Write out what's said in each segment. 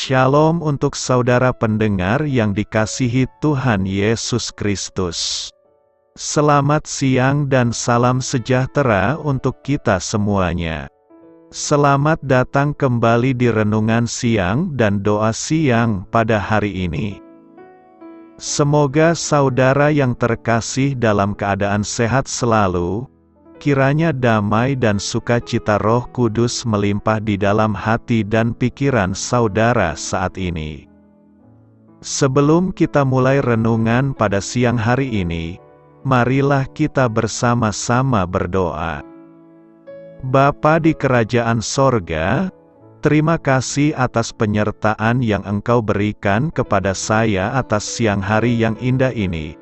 Shalom untuk saudara pendengar yang dikasihi Tuhan Yesus Kristus. Selamat siang dan salam sejahtera untuk kita semuanya. Selamat datang kembali di renungan siang dan doa siang pada hari ini. Semoga saudara yang terkasih dalam keadaan sehat selalu. Kiranya damai dan sukacita Roh Kudus melimpah di dalam hati dan pikiran saudara saat ini. Sebelum kita mulai renungan pada siang hari ini, marilah kita bersama-sama berdoa. Bapa di kerajaan sorga, terima kasih atas penyertaan yang Engkau berikan kepada saya atas siang hari yang indah ini.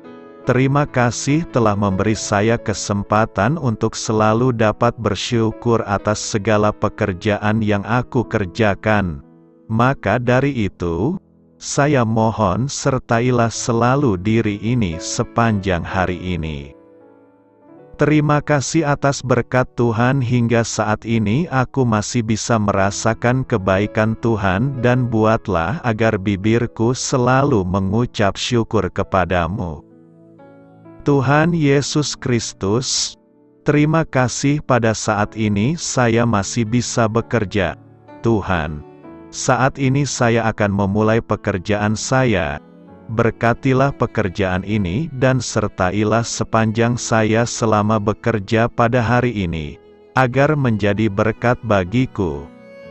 Terima kasih telah memberi saya kesempatan untuk selalu dapat bersyukur atas segala pekerjaan yang aku kerjakan. Maka dari itu, saya mohon sertailah selalu diri ini sepanjang hari ini. Terima kasih atas berkat Tuhan hingga saat ini aku masih bisa merasakan kebaikan Tuhan dan buatlah agar bibirku selalu mengucap syukur kepadamu. Tuhan Yesus Kristus, terima kasih pada saat ini saya masih bisa bekerja. Tuhan, saat ini saya akan memulai pekerjaan saya. Berkatilah pekerjaan ini dan sertailah sepanjang saya selama bekerja pada hari ini, agar menjadi berkat bagiku,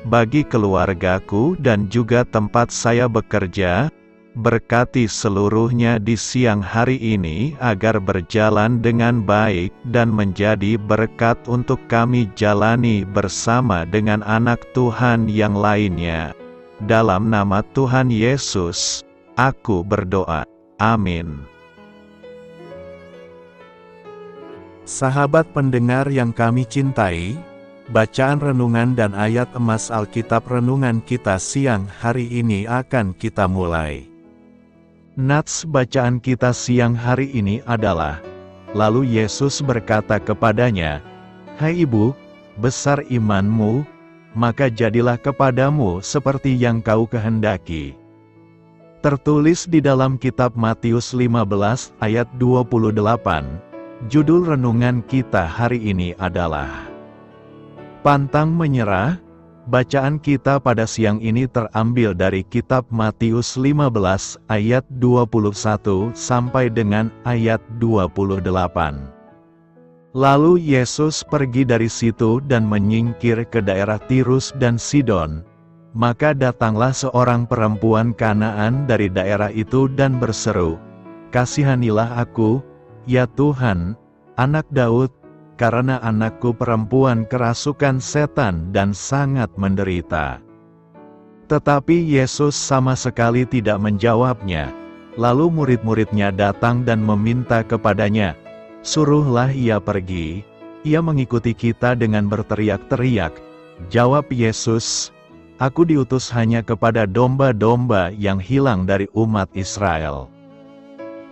bagi keluargaku dan juga tempat saya bekerja. Berkati seluruhnya di siang hari ini agar berjalan dengan baik dan menjadi berkat untuk kami jalani bersama dengan anak Tuhan yang lainnya. Dalam nama Tuhan Yesus, aku berdoa. Amin. Sahabat pendengar yang kami cintai, bacaan renungan dan ayat emas Alkitab renungan kita siang hari ini akan kita mulai. Nats bacaan kita siang hari ini adalah, lalu Yesus berkata kepadanya, "Hai ibu, besar imanmu, maka jadilah kepadamu seperti yang kau kehendaki." Tertulis di dalam kitab Matius 15 ayat 28, judul renungan kita hari ini adalah Pantang Menyerah. Bacaan kita pada siang ini terambil dari kitab Matius 15 ayat 21 sampai dengan ayat 28. Lalu Yesus pergi dari situ dan menyingkir ke daerah Tirus dan Sidon. Maka datanglah seorang perempuan Kanaan dari daerah itu dan berseru, "Kasihanilah aku, ya Tuhan, anak Daud, karena anakku perempuan kerasukan setan dan sangat menderita." Tetapi Yesus sama sekali tidak menjawabnya. Lalu murid-muridnya datang dan meminta kepadanya, "Suruhlah ia pergi." Ia mengikuti kita dengan berteriak-teriak. Jawab Yesus, "Aku diutus hanya kepada domba-domba yang hilang dari umat Israel."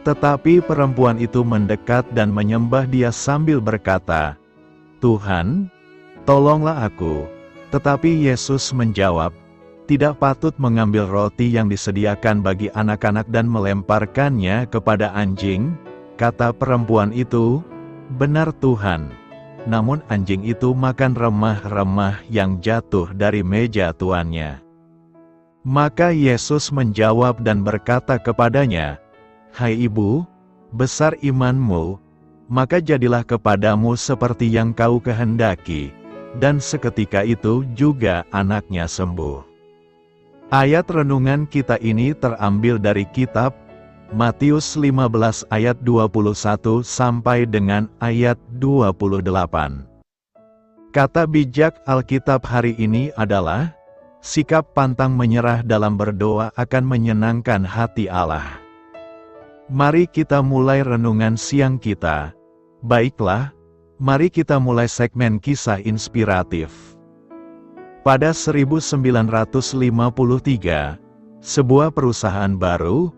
Tetapi perempuan itu mendekat dan menyembah Dia sambil berkata, "Tuhan, tolonglah aku." Tetapi Yesus menjawab, "Tidak patut mengambil roti yang disediakan bagi anak-anak dan melemparkannya kepada anjing." Kata perempuan itu, "Benar Tuhan, namun anjing itu makan remah-remah yang jatuh dari meja tuannya." Maka Yesus menjawab dan berkata kepadanya, "Hai ibu, besar imanmu, maka jadilah kepadamu seperti yang kau kehendaki." Dan seketika itu juga anaknya sembuh. Ayat renungan kita ini terambil dari kitab Matius 15 ayat 21 sampai dengan ayat 28. Kata bijak Alkitab hari ini adalah, sikap pantang menyerah dalam berdoa akan menyenangkan hati Allah. Mari kita mulai renungan siang kita. Baiklah, mari kita mulai segmen kisah inspiratif. Pada 1953, sebuah perusahaan baru,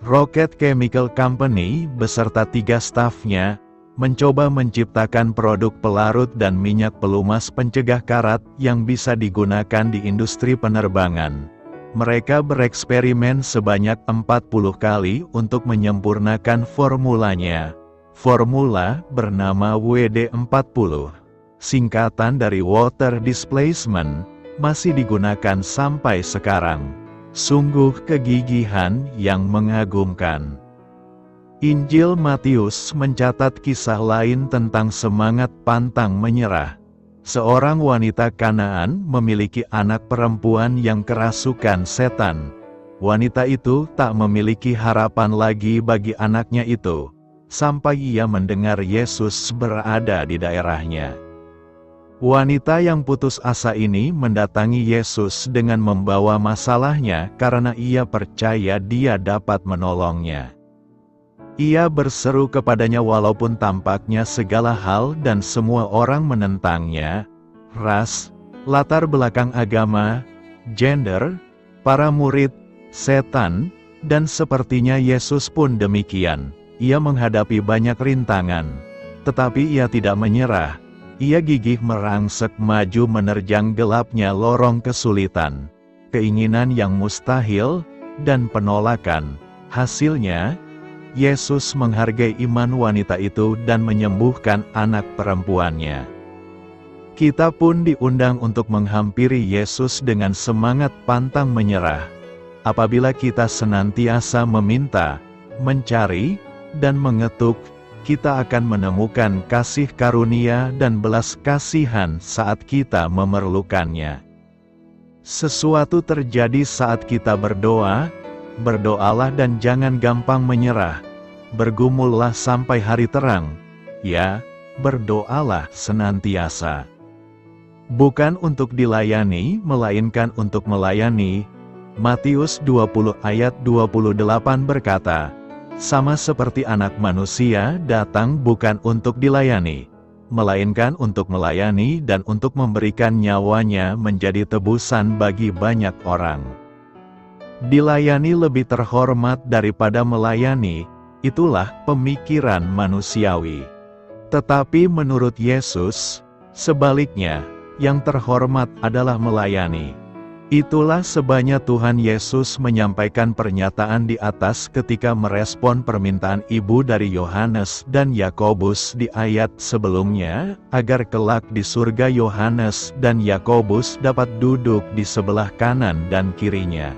Rocket Chemical Company beserta 3 stafnya, mencoba menciptakan produk pelarut dan minyak pelumas pencegah karat yang bisa digunakan di industri penerbangan. Mereka bereksperimen sebanyak 40 kali untuk menyempurnakan formulanya. Formula bernama WD-40, singkatan dari Water Displacement, masih digunakan sampai sekarang. Sungguh kegigihan yang mengagumkan. Injil Matius mencatat kisah lain tentang semangat pantang menyerah. Seorang wanita Kanaan memiliki anak perempuan yang kerasukan setan. Wanita itu tak memiliki harapan lagi bagi anaknya itu, sampai ia mendengar Yesus berada di daerahnya. Wanita yang putus asa ini mendatangi Yesus dengan membawa masalahnya karena ia percaya Dia dapat menolongnya. Ia berseru kepadanya walaupun tampaknya segala hal dan semua orang menentangnya, ras, latar belakang agama, gender, para murid, setan, dan sepertinya Yesus pun demikian. Ia menghadapi banyak rintangan, tetapi ia tidak menyerah. Ia gigih merangsek maju menerjang gelapnya lorong kesulitan, keinginan yang mustahil, dan penolakan. Hasilnya, Yesus menghargai iman wanita itu dan menyembuhkan anak perempuannya. Kita pun diundang untuk menghampiri Yesus dengan semangat pantang menyerah. Apabila kita senantiasa meminta, mencari, dan mengetuk, kita akan menemukan kasih karunia dan belas kasihan saat kita memerlukannya. Sesuatu terjadi saat kita berdoa. Berdoalah dan jangan gampang menyerah. Bergumullah sampai hari terang. Ya, berdoalah senantiasa. Bukan untuk dilayani, melainkan untuk melayani. Matius 20 ayat 28 berkata, sama seperti anak manusia datang bukan untuk dilayani, melainkan untuk melayani dan untuk memberikan nyawanya menjadi tebusan bagi banyak orang. Dilayani lebih terhormat daripada melayani, itulah pemikiran manusiawi. Tetapi menurut Yesus, sebaliknya, yang terhormat adalah melayani. Itulah sebabnya Tuhan Yesus menyampaikan pernyataan di atas ketika merespon permintaan ibu dari Yohanes dan Yakobus di ayat sebelumnya, agar kelak di surga Yohanes dan Yakobus dapat duduk di sebelah kanan dan kirinya.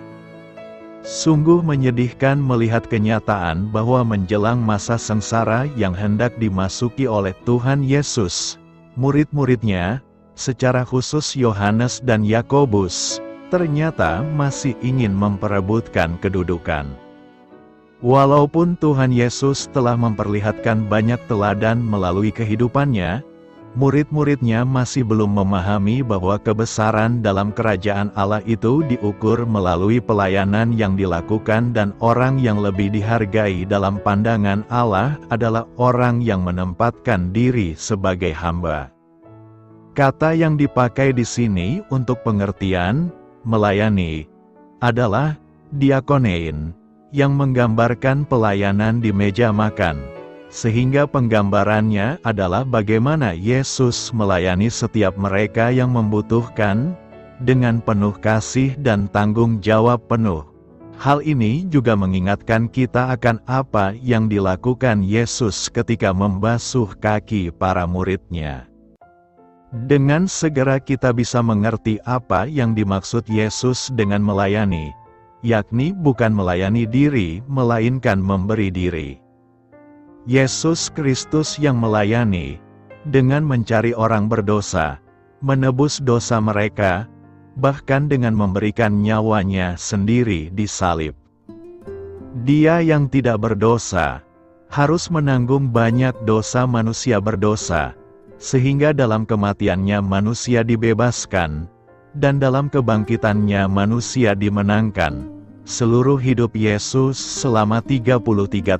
Sungguh menyedihkan melihat kenyataan bahwa menjelang masa sengsara yang hendak dimasuki oleh Tuhan Yesus, murid-muridnya, secara khusus Yohanes dan Yakobus, ternyata masih ingin memperebutkan kedudukan. Walaupun Tuhan Yesus telah memperlihatkan banyak teladan melalui kehidupannya, murid-muridnya masih belum memahami bahwa kebesaran dalam kerajaan Allah itu diukur melalui pelayanan yang dilakukan dan orang yang lebih dihargai dalam pandangan Allah adalah orang yang menempatkan diri sebagai hamba. Kata yang dipakai di sini untuk pengertian melayani adalah diakonein, yang menggambarkan pelayanan di meja makan. Sehingga penggambarannya adalah bagaimana Yesus melayani setiap mereka yang membutuhkan, dengan penuh kasih dan tanggung jawab penuh. Hal ini juga mengingatkan kita akan apa yang dilakukan Yesus ketika membasuh kaki para murid-Nya. Dengan segera kita bisa mengerti apa yang dimaksud Yesus dengan melayani, yakni bukan melayani diri, melainkan memberi diri. Yesus Kristus yang melayani, dengan mencari orang berdosa, menebus dosa mereka, bahkan dengan memberikan nyawanya sendiri di salib. Dia yang tidak berdosa, harus menanggung banyak dosa manusia berdosa, sehingga dalam kematiannya manusia dibebaskan, dan dalam kebangkitannya manusia dimenangkan. Seluruh hidup Yesus selama 33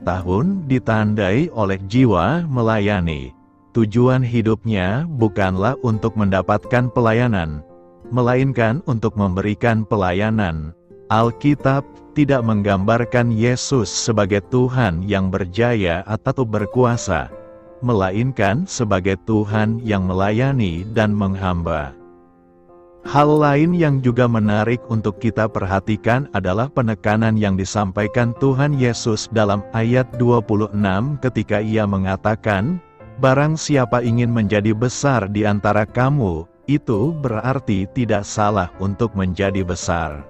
tahun ditandai oleh jiwa melayani. Tujuan hidupnya bukanlah untuk mendapatkan pelayanan, melainkan untuk memberikan pelayanan. Alkitab tidak menggambarkan Yesus sebagai Tuhan yang berjaya atau berkuasa, melainkan sebagai Tuhan yang melayani dan menghamba. Hal lain yang juga menarik untuk kita perhatikan adalah penekanan yang disampaikan Tuhan Yesus dalam ayat 26 ketika Ia mengatakan, "Barang siapa ingin menjadi besar di antara kamu, itu berarti tidak salah untuk menjadi besar."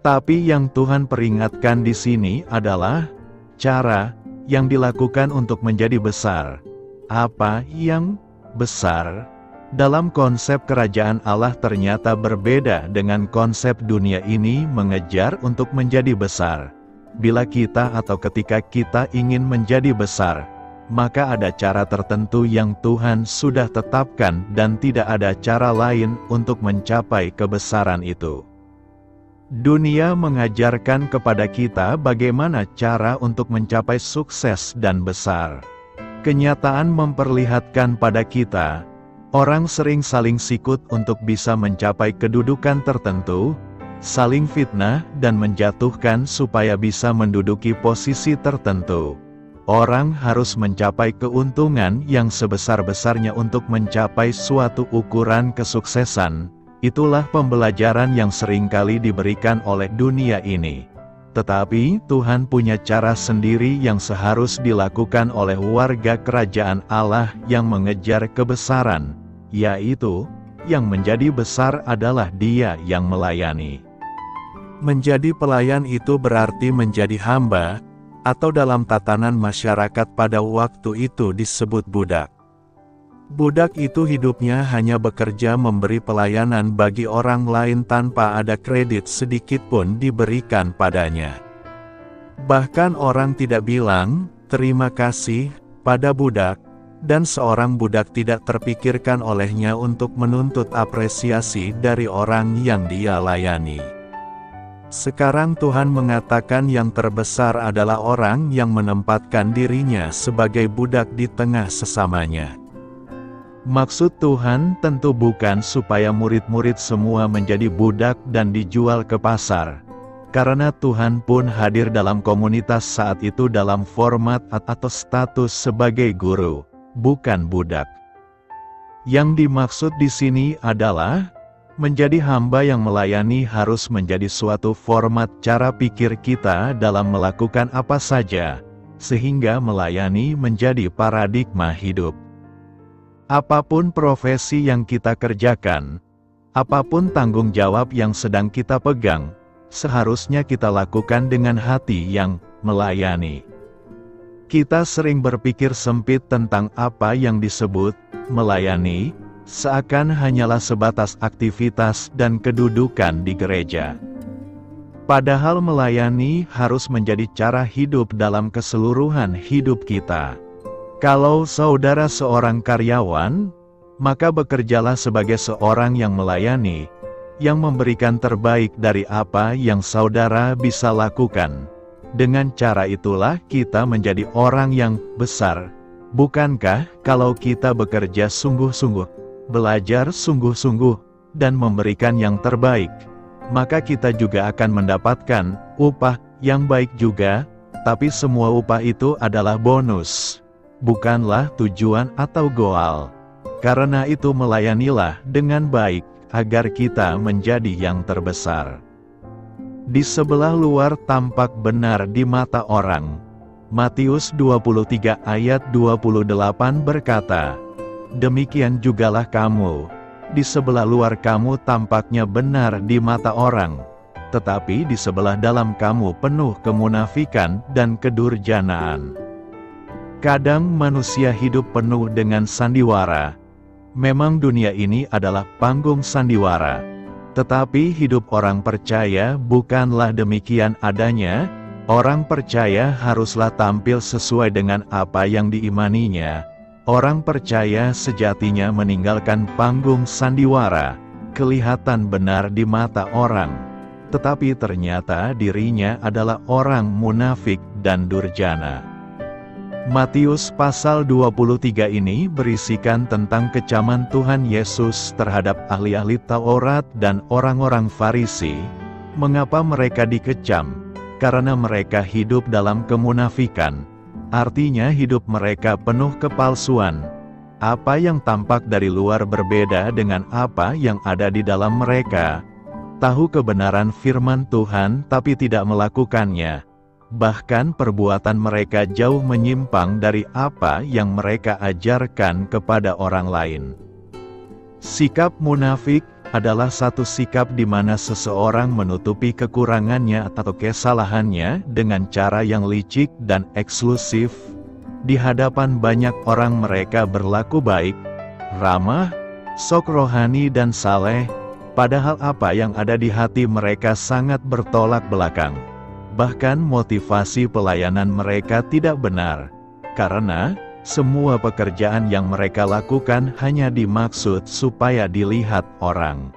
Tapi yang Tuhan peringatkan di sini adalah cara yang dilakukan untuk menjadi besar. Apa yang besar? Dalam konsep kerajaan Allah ternyata berbeda dengan konsep dunia ini mengejar untuk menjadi besar. Bila kita atau ketika kita ingin menjadi besar, maka ada cara tertentu yang Tuhan sudah tetapkan dan tidak ada cara lain untuk mencapai kebesaran itu. Dunia mengajarkan kepada kita bagaimana cara untuk mencapai sukses dan besar. Kenyataan memperlihatkan pada kita, orang sering saling sikut untuk bisa mencapai kedudukan tertentu, saling fitnah dan menjatuhkan supaya bisa menduduki posisi tertentu. Orang harus mencapai keuntungan yang sebesar-besarnya untuk mencapai suatu ukuran kesuksesan. Itulah pembelajaran yang seringkali diberikan oleh dunia ini. Tetapi Tuhan punya cara sendiri yang seharus dilakukan oleh warga kerajaan Allah yang mengejar kebesaran, yaitu, yang menjadi besar adalah Dia yang melayani. Menjadi pelayan itu berarti menjadi hamba, atau dalam tatanan masyarakat pada waktu itu disebut budak. Budak itu hidupnya hanya bekerja memberi pelayanan bagi orang lain tanpa ada kredit sedikit pun diberikan padanya. Bahkan orang tidak bilang, "Terima kasih," pada budak, dan seorang budak tidak terpikirkan olehnya untuk menuntut apresiasi dari orang yang dia layani. Sekarang Tuhan mengatakan yang terbesar adalah orang yang menempatkan dirinya sebagai budak di tengah sesamanya. Maksud Tuhan tentu bukan supaya murid-murid semua menjadi budak dan dijual ke pasar. Karena Tuhan pun hadir dalam komunitas saat itu dalam format atau status sebagai guru, bukan budak. Yang dimaksud di sini adalah, menjadi hamba yang melayani harus menjadi suatu format cara pikir kita dalam melakukan apa saja, sehingga melayani menjadi paradigma hidup. Apapun profesi yang kita kerjakan, apapun tanggung jawab yang sedang kita pegang, seharusnya kita lakukan dengan hati yang melayani. Kita sering berpikir sempit tentang apa yang disebut melayani, seakan hanyalah sebatas aktivitas dan kedudukan di gereja. Padahal melayani harus menjadi cara hidup dalam keseluruhan hidup kita. Kalau saudara seorang karyawan, maka bekerjalah sebagai seorang yang melayani, yang memberikan terbaik dari apa yang saudara bisa lakukan. Dengan cara itulah kita menjadi orang yang besar. Bukankah kalau kita bekerja sungguh-sungguh, belajar sungguh-sungguh, dan memberikan yang terbaik, maka kita juga akan mendapatkan upah yang baik juga, tapi semua upah itu adalah bonus, bukanlah tujuan atau goal. Karena itu melayanilah dengan baik, agar kita menjadi yang terbesar. Di sebelah luar tampak benar di mata orang. Matius 23 ayat 28 berkata, "Demikian jugalah kamu, di sebelah luar kamu tampaknya benar di mata orang, tetapi di sebelah dalam kamu penuh kemunafikan dan kedurjanaan." Kadang manusia hidup penuh dengan sandiwara. Memang dunia ini adalah panggung sandiwara. Tetapi hidup orang percaya bukanlah demikian adanya. Orang percaya haruslah tampil sesuai dengan apa yang diimaninya. Orang percaya sejatinya meninggalkan panggung sandiwara, kelihatan benar di mata orang, tetapi ternyata dirinya adalah orang munafik dan durjana. Matius pasal 23 ini berisikan tentang kecaman Tuhan Yesus terhadap ahli-ahli Taurat dan orang-orang Farisi. Mengapa mereka dikecam? Karena mereka hidup dalam kemunafikan. Artinya hidup mereka penuh kepalsuan. apa yang tampak dari luar berbeda dengan apa yang ada di dalam mereka. Tahu kebenaran firman Tuhan tapi tidak melakukannya. Bahkan perbuatan mereka jauh menyimpang dari apa yang mereka ajarkan kepada orang lain. Sikap munafik adalah satu sikap di mana seseorang menutupi kekurangannya atau kesalahannya dengan cara yang licik dan eksklusif. Di hadapan banyak orang mereka berlaku baik, ramah, sok rohani dan saleh, padahal apa yang ada di hati mereka sangat bertolak belakang. Bahkan motivasi pelayanan mereka tidak benar, karena semua pekerjaan yang mereka lakukan hanya dimaksud supaya dilihat orang.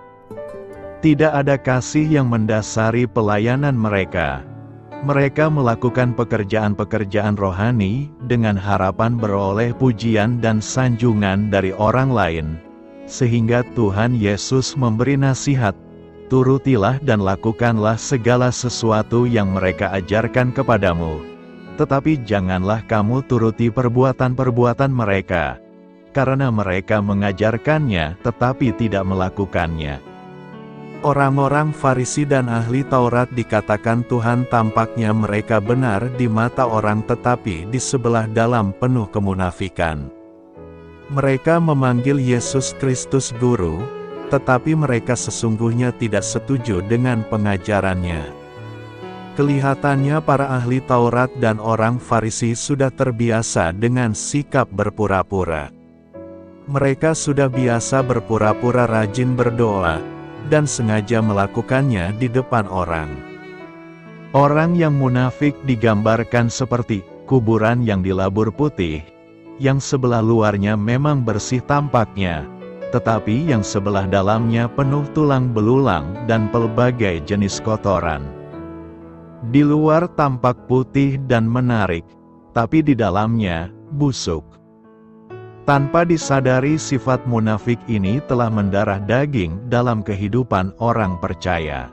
Tidak ada kasih yang mendasari pelayanan mereka. Mereka melakukan pekerjaan-pekerjaan rohani dengan harapan beroleh pujian dan sanjungan dari orang lain, sehingga Tuhan Yesus memberi nasihat, "Turutilah dan lakukanlah segala sesuatu yang mereka ajarkan kepadamu. Tetapi janganlah kamu turuti perbuatan-perbuatan mereka, karena mereka mengajarkannya tetapi tidak melakukannya." Orang-orang Farisi dan ahli Taurat dikatakan Tuhan tampaknya mereka benar di mata orang tetapi di sebelah dalam penuh kemunafikan. Mereka memanggil Yesus Kristus Guru, tetapi mereka sesungguhnya tidak setuju dengan pengajarannya. Kelihatannya para ahli Taurat dan orang Farisi sudah terbiasa dengan sikap berpura-pura. Mereka sudah biasa berpura-pura rajin berdoa, dan sengaja melakukannya di depan orang. Orang yang munafik digambarkan seperti kuburan yang dilabur putih, yang sebelah luarnya memang bersih tampaknya, tetapi yang sebelah dalamnya penuh tulang belulang dan pelbagai jenis kotoran. Di luar tampak putih dan menarik, tapi di dalamnya busuk. Tanpa disadari sifat munafik ini telah mendarah daging dalam kehidupan orang percaya.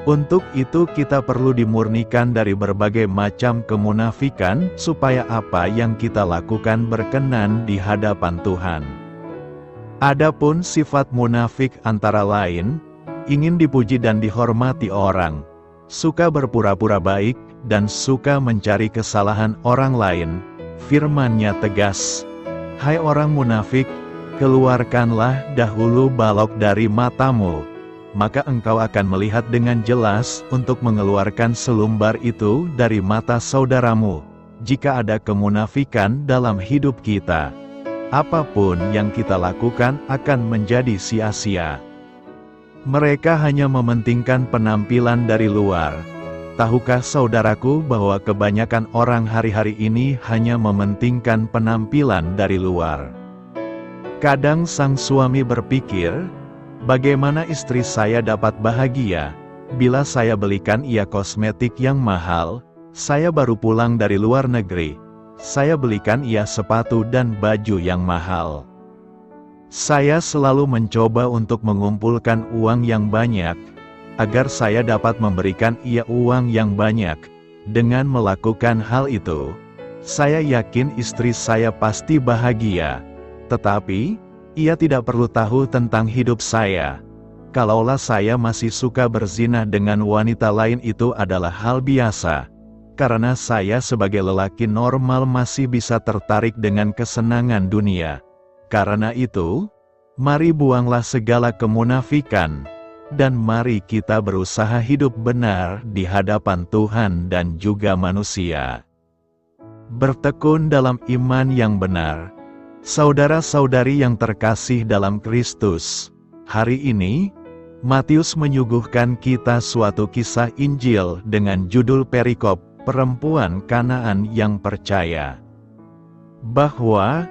Untuk itu kita perlu dimurnikan dari berbagai macam kemunafikan supaya apa yang kita lakukan berkenan di hadapan Tuhan. Adapun sifat munafik antara lain, ingin dipuji dan dihormati orang, suka berpura-pura baik, dan suka mencari kesalahan orang lain. Firman-Nya tegas, "Hai orang munafik, keluarkanlah dahulu balok dari matamu, maka engkau akan melihat dengan jelas untuk mengeluarkan selumbar itu dari mata saudaramu." Jika ada kemunafikan dalam hidup kita, apapun yang kita lakukan akan menjadi sia-sia. Mereka hanya mementingkan penampilan dari luar. Tahukah saudaraku bahwa kebanyakan orang hari-hari ini hanya mementingkan penampilan dari luar? Kadang sang suami berpikir, bagaimana istri saya dapat bahagia bila saya belikan ia kosmetik yang mahal, saya baru pulang dari luar negeri, saya belikan ia sepatu dan baju yang mahal. Saya selalu mencoba untuk mengumpulkan uang yang banyak, agar saya dapat memberikan ia uang yang banyak. Dengan melakukan hal itu, saya yakin istri saya pasti bahagia. Tetapi, ia tidak perlu tahu tentang hidup saya. Kalaulah saya masih suka berzina dengan wanita lain, itu adalah hal biasa. Karena saya sebagai lelaki normal masih bisa tertarik dengan kesenangan dunia. Karena itu, mari buanglah segala kemunafikan, dan mari kita berusaha hidup benar di hadapan Tuhan dan juga manusia. Bertekun dalam iman yang benar. Saudara-saudari yang terkasih dalam Kristus, hari ini, Matius menyuguhkan kita suatu kisah Injil dengan judul perikop, perempuan Kanaan yang percaya. Bahwa,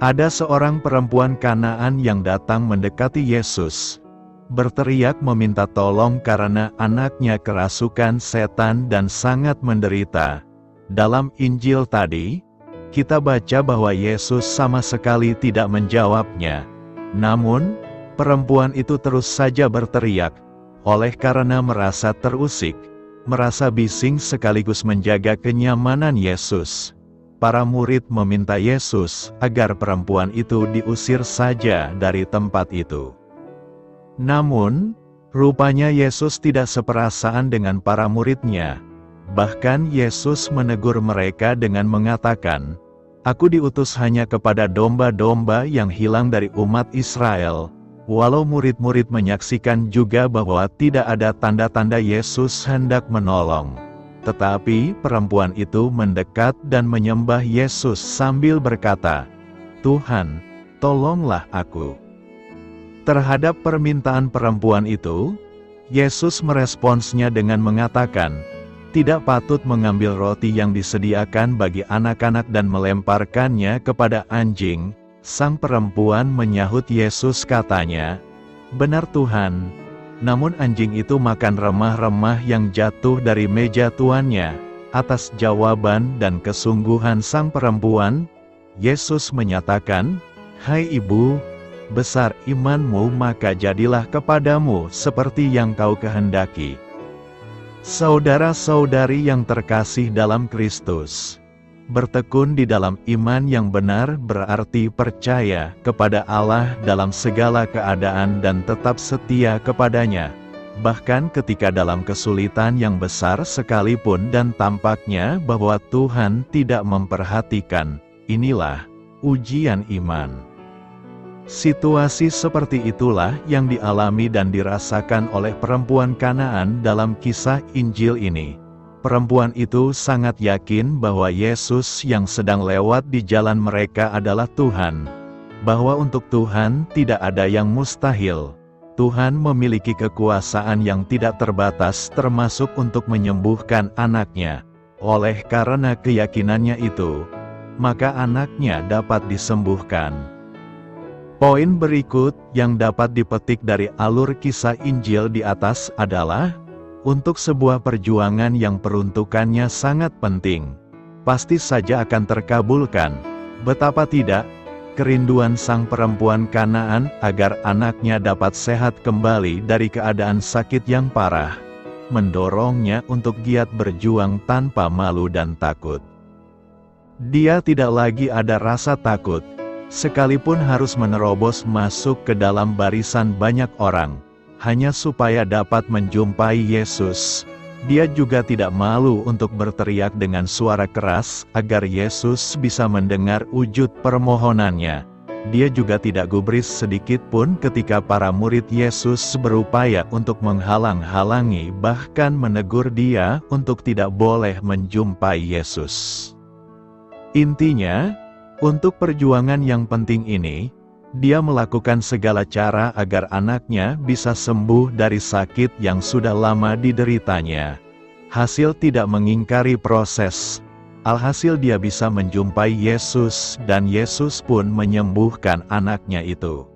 ada seorang perempuan Kanaan yang datang mendekati Yesus, berteriak meminta tolong karena anaknya kerasukan setan dan sangat menderita. Dalam Injil tadi, kita baca bahwa Yesus sama sekali tidak menjawabnya. Namun, perempuan itu terus saja berteriak, oleh karena merasa terusik, merasa bising sekaligus menjaga kenyamanan Yesus. para murid meminta Yesus agar perempuan itu diusir saja dari tempat itu. Namun, rupanya Yesus tidak seperasaan dengan para muridnya. Bahkan Yesus menegur mereka dengan mengatakan, "Aku diutus hanya kepada domba-domba yang hilang dari umat Israel." Walau murid-murid menyaksikan juga bahwa tidak ada tanda-tanda Yesus hendak menolong. Tetapi perempuan itu mendekat dan menyembah Yesus sambil berkata, "Tuhan, tolonglah aku." Terhadap permintaan perempuan itu, Yesus meresponsnya dengan mengatakan, "Tidak patut mengambil roti yang disediakan bagi anak-anak dan melemparkannya kepada anjing." Sang perempuan menyahut Yesus katanya, "Benar Tuhan, namun anjing itu makan remah-remah yang jatuh dari meja tuannya." Atas jawaban dan kesungguhan sang perempuan, Yesus menyatakan, "Hai ibu, besar imanmu, maka jadilah kepadamu seperti yang kau kehendaki." Saudara-saudari yang terkasih dalam Kristus, bertekun di dalam iman yang benar berarti percaya kepada Allah dalam segala keadaan dan tetap setia kepadanya, bahkan ketika dalam kesulitan yang besar sekalipun dan tampaknya bahwa Tuhan tidak memperhatikan. Inilah ujian iman. Situasi seperti itulah yang dialami dan dirasakan oleh perempuan Kanaan dalam kisah Injil ini. Perempuan itu sangat yakin bahwa Yesus yang sedang lewat di jalan mereka adalah Tuhan, bahwa untuk Tuhan tidak ada yang mustahil. Tuhan memiliki kekuasaan yang tidak terbatas termasuk untuk menyembuhkan anaknya. Oleh karena keyakinannya itu, maka anaknya dapat disembuhkan. Poin berikut yang dapat dipetik dari alur kisah Injil di atas adalah, untuk sebuah perjuangan yang peruntukannya sangat penting, pasti saja akan terkabulkan. Betapa tidak, kerinduan sang perempuan Kanaan agar anaknya dapat sehat kembali dari keadaan sakit yang parah, mendorongnya untuk giat berjuang tanpa malu dan takut. Dia tidak lagi ada rasa takut, sekalipun harus menerobos masuk ke dalam barisan banyak orang, hanya supaya dapat menjumpai Yesus. Dia juga tidak malu untuk berteriak dengan suara keras agar Yesus bisa mendengar wujud permohonannya. Dia juga tidak gubris sedikit pun ketika para murid Yesus berupaya untuk menghalang-halangi bahkan menegur dia untuk tidak boleh menjumpai Yesus. Intinya, untuk perjuangan yang penting ini, dia melakukan segala cara agar anaknya bisa sembuh dari sakit yang sudah lama dideritanya. Hasil tidak mengingkari proses. Alhasil dia bisa menjumpai Yesus dan Yesus pun menyembuhkan anaknya itu.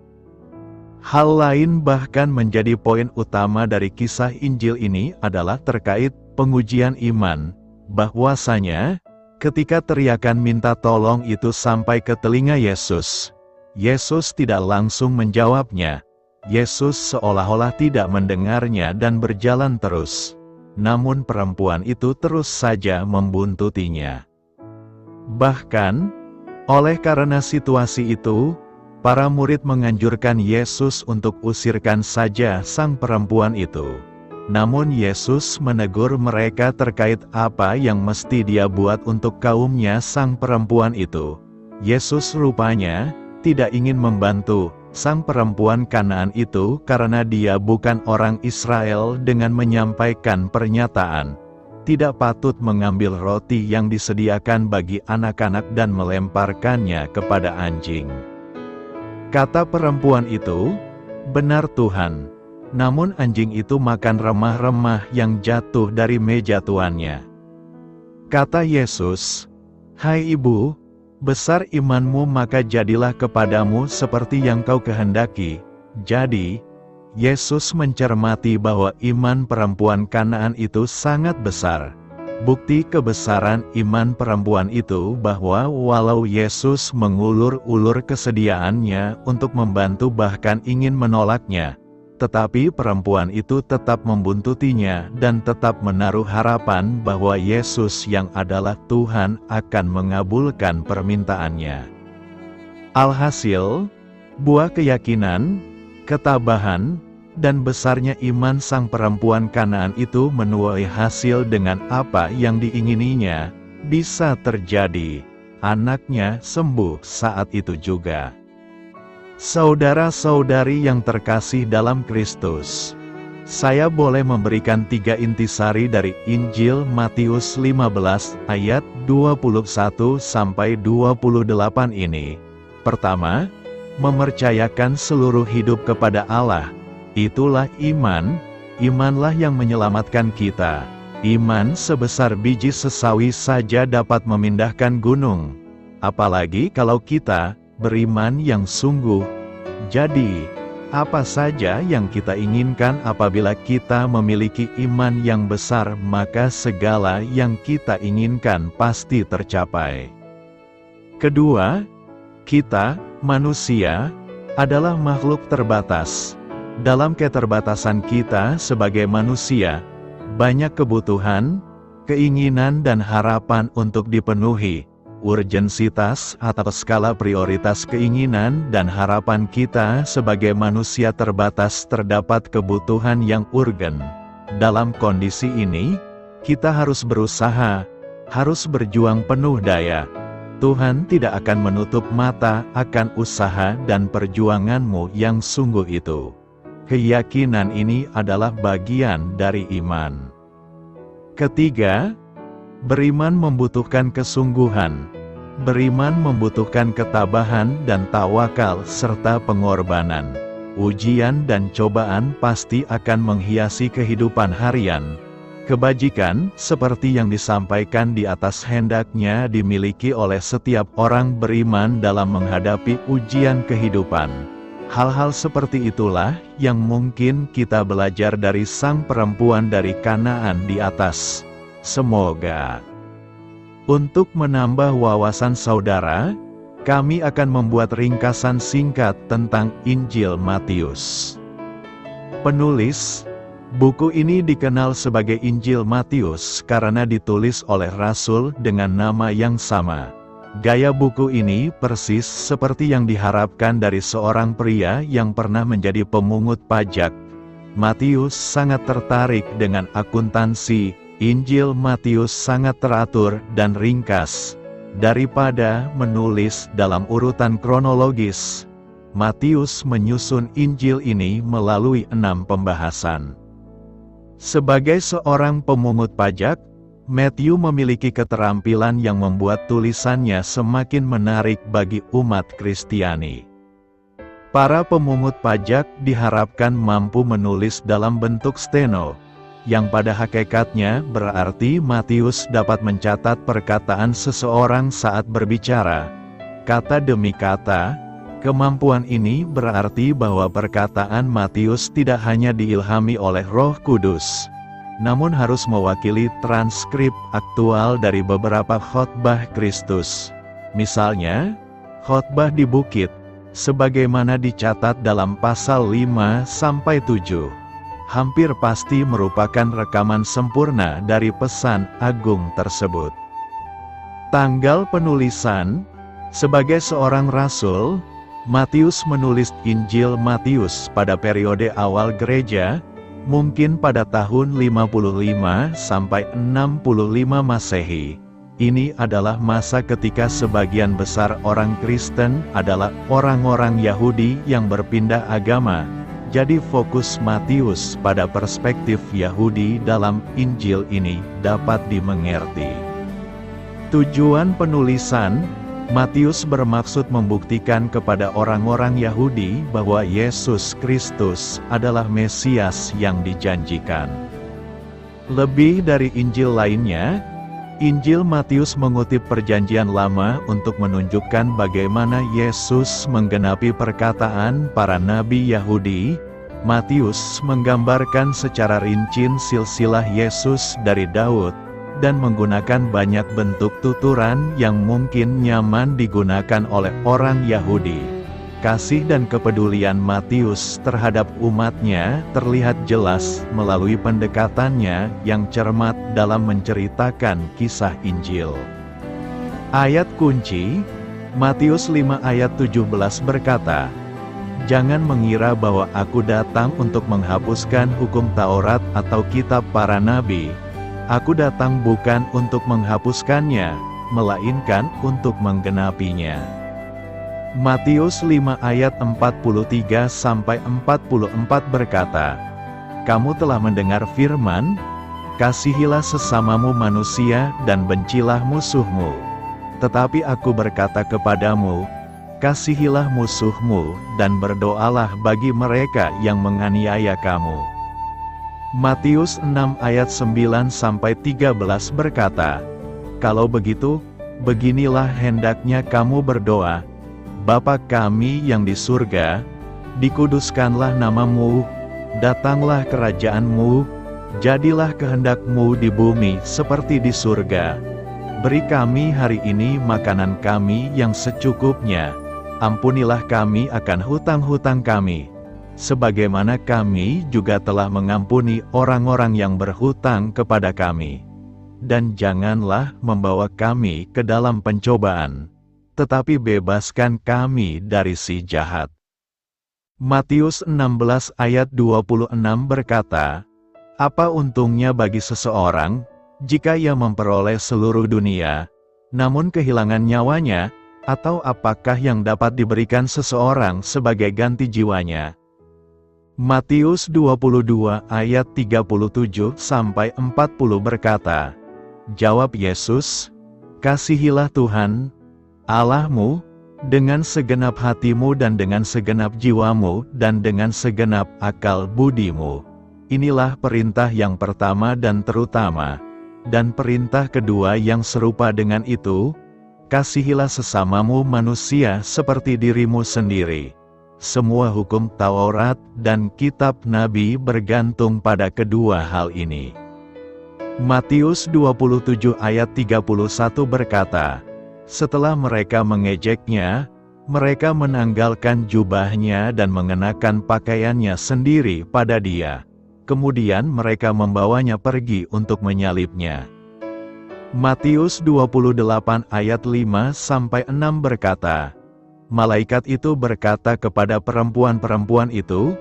Hal lain bahkan menjadi poin utama dari kisah Injil ini adalah terkait pengujian iman. Bahwasanya, ketika teriakan minta tolong itu sampai ke telinga Yesus, Yesus tidak langsung menjawabnya. Yesus seolah-olah tidak mendengarnya dan berjalan terus. Namun perempuan itu terus saja membuntutinya. Bahkan, oleh karena situasi itu, para murid menganjurkan Yesus untuk usirkan saja sang perempuan itu. Namun Yesus menegur mereka terkait apa yang mesti dia buat untuk kaumnya sang perempuan itu. Yesus rupanya tidak ingin membantu sang perempuan Kanaan itu karena dia bukan orang Israel dengan menyampaikan pernyataan, "Tidak patut mengambil roti yang disediakan bagi anak-anak dan melemparkannya kepada anjing." Kata perempuan itu, "Benar Tuhan, namun anjing itu makan remah-remah yang jatuh dari meja tuannya." Kata Yesus, "Hai ibu, besar imanmu, maka jadilah kepadamu seperti yang kau kehendaki." Jadi, Yesus mencermati bahwa iman perempuan Kanaan itu sangat besar. Bukti kebesaran iman perempuan itu bahwa walau Yesus mengulur-ulur kesediaannya untuk membantu bahkan ingin menolaknya, tetapi perempuan itu tetap membuntutinya dan tetap menaruh harapan bahwa Yesus yang adalah Tuhan akan mengabulkan permintaannya. Alhasil, buah keyakinan, ketabahan, dan besarnya iman sang perempuan Kanaan itu menuai hasil dengan apa yang diingininya bisa terjadi. Anaknya sembuh saat itu juga. Saudara-saudari yang terkasih dalam Kristus, saya boleh memberikan 3 intisari dari Injil Matius 15 ayat 21-28 ini. Pertama, mempercayakan seluruh hidup kepada Allah. Itulah iman, imanlah yang menyelamatkan kita. Iman sebesar biji sesawi saja dapat memindahkan gunung. Apalagi kalau kita beriman yang sungguh. Jadi, apa saja yang kita inginkan apabila kita memiliki iman yang besar, maka segala yang kita inginkan pasti tercapai. Kedua, kita, manusia, adalah makhluk terbatas. Dalam keterbatasan kita sebagai manusia, banyak kebutuhan, keinginan dan harapan untuk dipenuhi. Urgensitas atau skala prioritas keinginan dan harapan kita sebagai manusia terbatas, terdapat kebutuhan yang urgen. Dalam kondisi ini, kita harus berusaha, harus berjuang penuh daya. Tuhan tidak akan menutup mata akan usaha dan perjuanganmu yang sungguh itu. Keyakinan ini adalah bagian dari iman. Ketiga, beriman membutuhkan kesungguhan. Beriman membutuhkan ketabahan dan tawakal serta pengorbanan. Ujian dan cobaan pasti akan menghiasi kehidupan harian. Kebajikan, seperti yang disampaikan di atas, hendaknya dimiliki oleh setiap orang beriman dalam menghadapi ujian kehidupan. Hal-hal seperti itulah yang mungkin kita belajar dari sang perempuan dari Kanaan di atas. Semoga untuk menambah wawasan saudara, kami akan membuat ringkasan singkat tentang Injil Matius. Penulis buku ini dikenal sebagai Injil Matius karena ditulis oleh Rasul dengan nama yang sama. Gaya buku ini persis seperti yang diharapkan dari seorang pria yang pernah menjadi pemungut pajak. Matius sangat tertarik dengan akuntansi. Injil Matius sangat teratur dan ringkas. Daripada menulis dalam urutan kronologis, Matius menyusun Injil ini melalui 6 pembahasan. Sebagai seorang pemungut pajak, Matthew memiliki keterampilan yang membuat tulisannya semakin menarik bagi umat Kristiani. Para pemungut pajak diharapkan mampu menulis dalam bentuk steno, yang pada hakikatnya berarti Matius dapat mencatat perkataan seseorang saat berbicara. Kata demi kata, kemampuan ini berarti bahwa perkataan Matius tidak hanya diilhami oleh Roh Kudus, namun harus mewakili transkrip aktual dari beberapa khotbah Kristus. Misalnya, khotbah di bukit, sebagaimana dicatat dalam pasal 5-7. Hampir pasti merupakan rekaman sempurna dari pesan agung tersebut. Tanggal penulisan, sebagai seorang rasul, Matius menulis Injil Matius pada periode awal gereja, mungkin pada tahun 55-65 Masehi. Ini adalah masa ketika sebagian besar orang Kristen adalah orang-orang Yahudi yang berpindah agama. Jadi fokus Matius pada perspektif Yahudi dalam Injil ini dapat dimengerti. Tujuan penulisan, Matius bermaksud membuktikan kepada orang-orang Yahudi bahwa Yesus Kristus adalah Mesias yang dijanjikan. Lebih dari Injil lainnya, Injil Matius mengutip Perjanjian Lama untuk menunjukkan bagaimana Yesus menggenapi perkataan para nabi Yahudi. Matius menggambarkan secara rinci silsilah Yesus dari Daud, dan menggunakan banyak bentuk tuturan yang mungkin nyaman digunakan oleh orang Yahudi. Kasih dan kepedulian Matius terhadap umatnya terlihat jelas melalui pendekatannya yang cermat dalam menceritakan kisah Injil. Ayat kunci, Matius 5 ayat 17 berkata, "Jangan mengira bahwa aku datang untuk menghapuskan hukum Taurat atau kitab para nabi. Aku datang bukan untuk menghapuskannya, melainkan untuk menggenapinya." Matius 5 ayat 43-44 berkata, "Kamu telah mendengar firman, kasihilah sesamamu manusia dan bencilah musuhmu. Tetapi aku berkata kepadamu, kasihilah musuhmu dan berdoalah bagi mereka yang menganiaya kamu." Matius 6 ayat 9-13 berkata, "Kalau begitu, beginilah hendaknya kamu berdoa, Bapa kami yang di surga, dikuduskanlah namamu, datanglah kerajaanmu, jadilah kehendakmu di bumi seperti di surga. Beri kami hari ini makanan kami yang secukupnya, ampunilah kami akan hutang-hutang kami, sebagaimana kami juga telah mengampuni orang-orang yang berhutang kepada kami. Dan janganlah membawa kami ke dalam pencobaan, tetapi bebaskan kami dari si jahat." Matius 16 ayat 26 berkata, "Apa untungnya bagi seseorang, jika ia memperoleh seluruh dunia, namun kehilangan nyawanya, atau apakah yang dapat diberikan seseorang sebagai ganti jiwanya?" Matius 22 ayat 37-40 berkata, Jawab Yesus, "Kasihilah Tuhan Allahmu, dengan segenap hatimu dan dengan segenap jiwamu dan dengan segenap akal budimu. Inilah perintah yang pertama dan terutama. Dan perintah kedua yang serupa dengan itu, kasihilah sesamamu manusia seperti dirimu sendiri. Semua hukum Taurat dan kitab Nabi bergantung pada kedua hal ini." Matius 27 ayat 31 berkata, "Setelah mereka mengejeknya, mereka menanggalkan jubahnya dan mengenakan pakaiannya sendiri pada dia. Kemudian mereka membawanya pergi untuk menyalibnya." Matius 28 ayat 5-6 berkata, Malaikat itu berkata kepada perempuan-perempuan itu,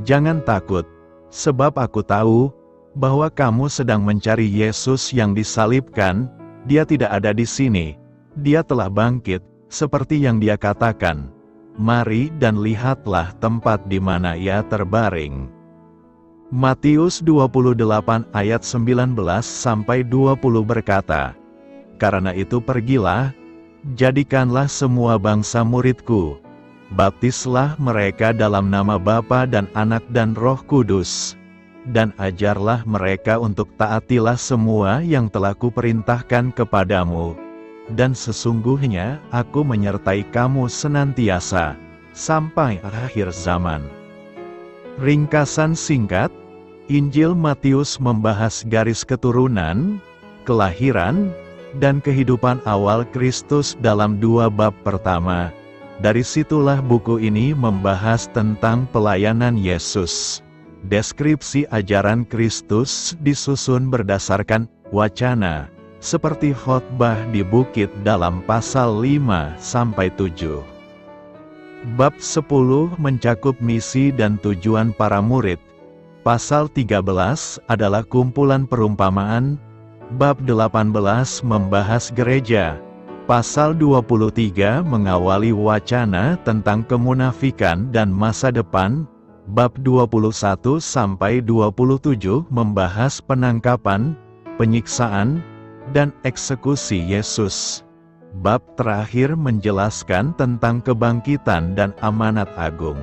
"Jangan takut, sebab aku tahu bahwa kamu sedang mencari Yesus yang disalibkan. Dia tidak ada di sini. Dia telah bangkit, seperti yang dia katakan. Mari dan lihatlah tempat di mana ia terbaring." Matius 28 ayat 19-20 berkata, "Karena itu pergilah, jadikanlah semua bangsa muridku. Baptislah mereka dalam nama Bapa dan Anak dan Roh Kudus. Dan ajarlah mereka untuk taatilah semua yang telah kuperintahkan kepadamu. Dan sesungguhnya aku menyertai kamu senantiasa, sampai akhir zaman." Ringkasan singkat, Injil Matius membahas garis keturunan, kelahiran, dan kehidupan awal Kristus dalam 2 bab pertama. Dari situlah buku ini membahas tentang pelayanan Yesus. Deskripsi ajaran Kristus disusun berdasarkan wacana, seperti khotbah di bukit dalam pasal 5-7. Bab 10 mencakup misi dan tujuan para murid. Pasal 13 adalah kumpulan perumpamaan. Bab 18 membahas gereja. Pasal 23 mengawali wacana tentang kemunafikan dan masa depan. Bab 21-27 membahas penangkapan, penyiksaan, dan eksekusi Yesus. Bab terakhir menjelaskan tentang kebangkitan dan amanat agung.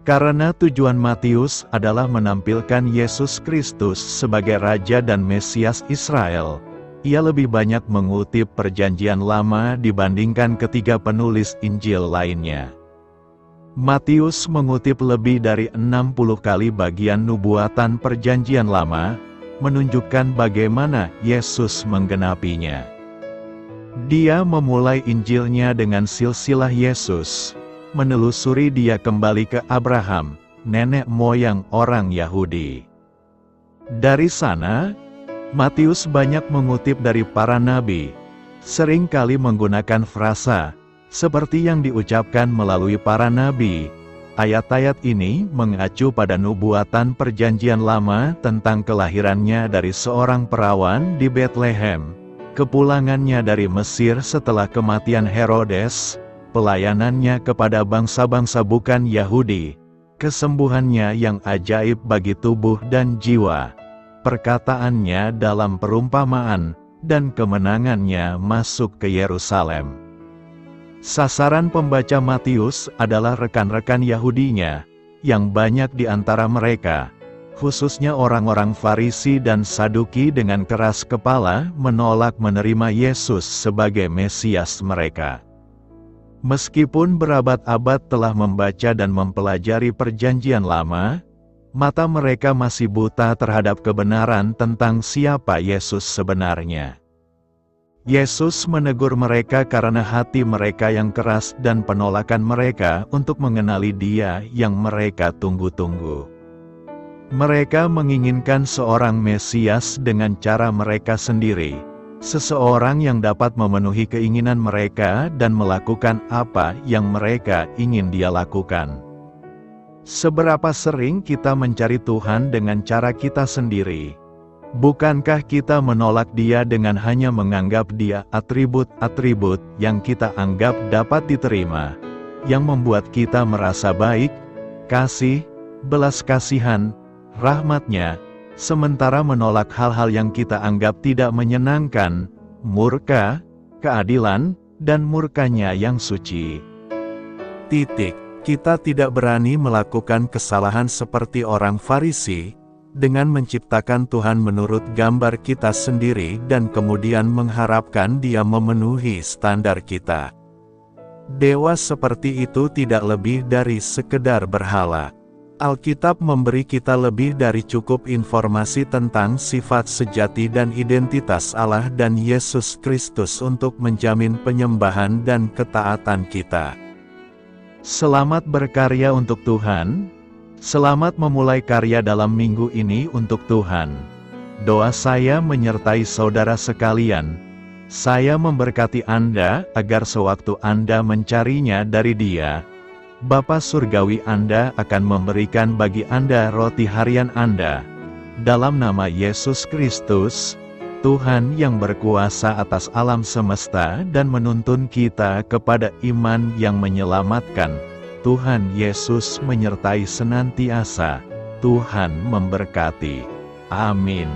Karena tujuan Matius adalah menampilkan Yesus Kristus sebagai Raja dan Mesias Israel, ia lebih banyak mengutip Perjanjian Lama dibandingkan ketiga penulis Injil lainnya. Matius mengutip lebih dari 60 kali bagian nubuatan Perjanjian Lama, menunjukkan bagaimana Yesus menggenapinya. Dia memulai Injilnya dengan silsilah Yesus, menelusuri dia kembali ke Abraham, nenek moyang orang Yahudi. Dari sana, Matius banyak mengutip dari para nabi, seringkali menggunakan frasa, seperti yang diucapkan melalui para nabi. Ayat-ayat ini mengacu pada nubuatan Perjanjian Lama tentang kelahirannya dari seorang perawan di Betlehem, kepulangannya dari Mesir setelah kematian Herodes, pelayanannya kepada bangsa-bangsa bukan Yahudi, kesembuhannya yang ajaib bagi tubuh dan jiwa, perkataannya dalam perumpamaan, dan kemenangannya masuk ke Yerusalem. Sasaran pembaca Matius adalah rekan-rekan Yahudinya, yang banyak di antara mereka, khususnya orang-orang Farisi dan Saduki dengan keras kepala menolak menerima Yesus sebagai Mesias mereka. Meskipun berabad-abad telah membaca dan mempelajari Perjanjian Lama, mata mereka masih buta terhadap kebenaran tentang siapa Yesus sebenarnya. Yesus menegur mereka karena hati mereka yang keras dan penolakan mereka untuk mengenali Dia yang mereka tunggu-tunggu. Mereka menginginkan seorang Mesias dengan cara mereka sendiri, seseorang yang dapat memenuhi keinginan mereka dan melakukan apa yang mereka ingin Dia lakukan. Seberapa sering kita mencari Tuhan dengan cara kita sendiri? Bukankah kita menolak Dia dengan hanya menganggap Dia atribut-atribut yang kita anggap dapat diterima, yang membuat kita merasa baik, kasih, belas kasihan, rahmat-Nya, sementara menolak hal-hal yang kita anggap tidak menyenangkan, murka, keadilan, dan murka-Nya yang suci. Kita tidak berani melakukan kesalahan seperti orang Farisi, dengan menciptakan Tuhan menurut gambar kita sendiri dan kemudian mengharapkan Dia memenuhi standar kita. Dewa seperti itu tidak lebih dari sekedar berhala. Alkitab memberi kita lebih dari cukup informasi tentang sifat sejati dan identitas Allah dan Yesus Kristus untuk menjamin penyembahan dan ketaatan kita. Selamat berkarya untuk Tuhan. Selamat memulai karya dalam minggu ini untuk Tuhan. Doa saya menyertai saudara sekalian. Saya memberkati Anda agar sewaktu Anda mencarinya dari Dia, Bapa Surgawi Anda akan memberikan bagi Anda roti harian Anda. Dalam nama Yesus Kristus, Tuhan yang berkuasa atas alam semesta dan menuntun kita kepada iman yang menyelamatkan. Tuhan Yesus menyertai senantiasa. Tuhan memberkati. Amin.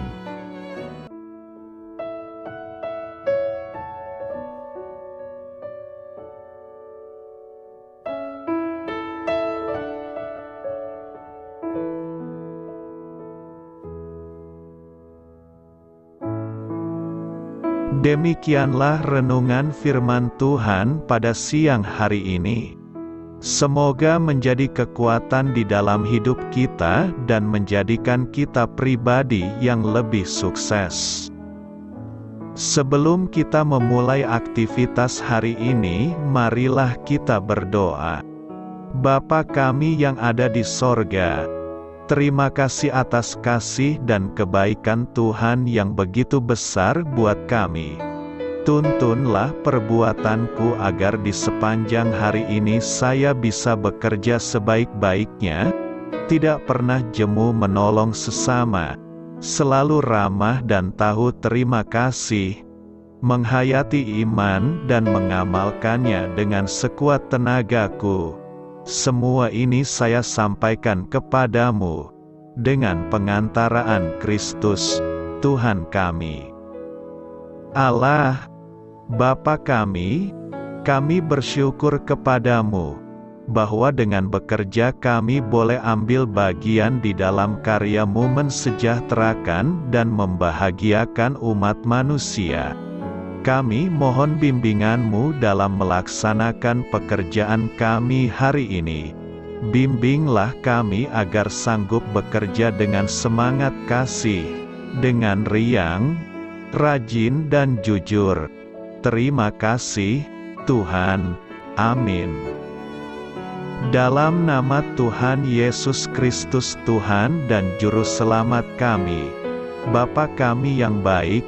Demikianlah renungan firman Tuhan pada siang hari ini. Semoga menjadi kekuatan di dalam hidup kita dan menjadikan kita pribadi yang lebih sukses. Sebelum kita memulai aktivitas hari ini, marilah kita berdoa. Bapa kami yang ada di sorga, terima kasih atas kasih dan kebaikan Tuhan yang begitu besar buat kami. Tuntunlah perbuatanku agar di sepanjang hari ini saya bisa bekerja sebaik-baiknya, tidak pernah jemu menolong sesama, selalu ramah dan tahu terima kasih, menghayati iman dan mengamalkannya dengan sekuat tenagaku. Semua ini saya sampaikan kepadamu, dengan pengantaraan Kristus, Tuhan kami. Allah, Bapa kami bersyukur kepadamu, bahwa dengan bekerja kami boleh ambil bagian di dalam karya-Mu mensejahterakan dan membahagiakan umat manusia. Kami mohon bimbingan-Mu dalam melaksanakan pekerjaan kami hari ini. Bimbinglah kami agar sanggup bekerja dengan semangat kasih, dengan riang, rajin dan jujur. Terima kasih, Tuhan. Amin. Dalam nama Tuhan Yesus Kristus Tuhan dan Juru Selamat kami, Bapa kami yang baik,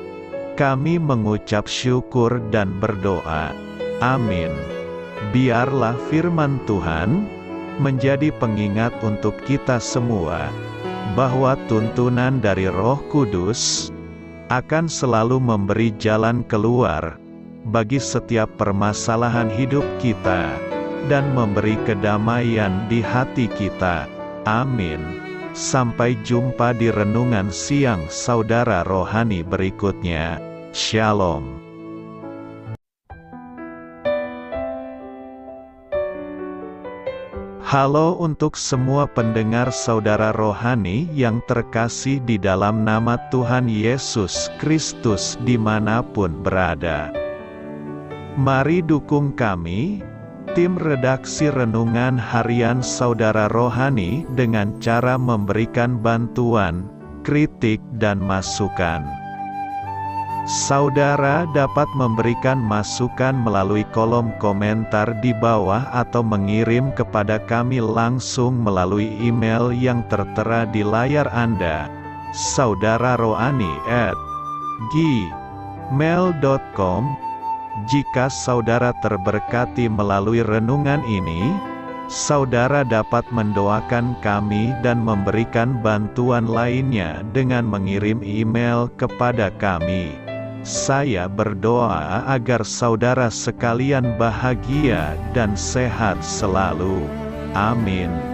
kami mengucap syukur dan berdoa. Amin. Biarlah firman Tuhan menjadi pengingat untuk kita semua, bahwa tuntunan dari Roh Kudus akan selalu memberi jalan keluar bagi setiap permasalahan hidup kita, dan memberi kedamaian di hati kita. Amin. Sampai jumpa di renungan siang saudara rohani berikutnya. Shalom. Halo untuk semua pendengar saudara rohani yang terkasih di dalam nama Tuhan Yesus Kristus dimanapun berada. Mari dukung kami, tim redaksi Renungan Harian Saudara Rohani dengan cara memberikan bantuan, kritik dan masukan. Saudara dapat memberikan masukan melalui kolom komentar di bawah atau mengirim kepada kami langsung melalui email yang tertera di layar Anda, saudararohani@gmail.com. Jika saudara terberkati melalui renungan ini, saudara dapat mendoakan kami dan memberikan bantuan lainnya dengan mengirim email kepada kami. Saya berdoa agar saudara sekalian bahagia dan sehat selalu. Amin.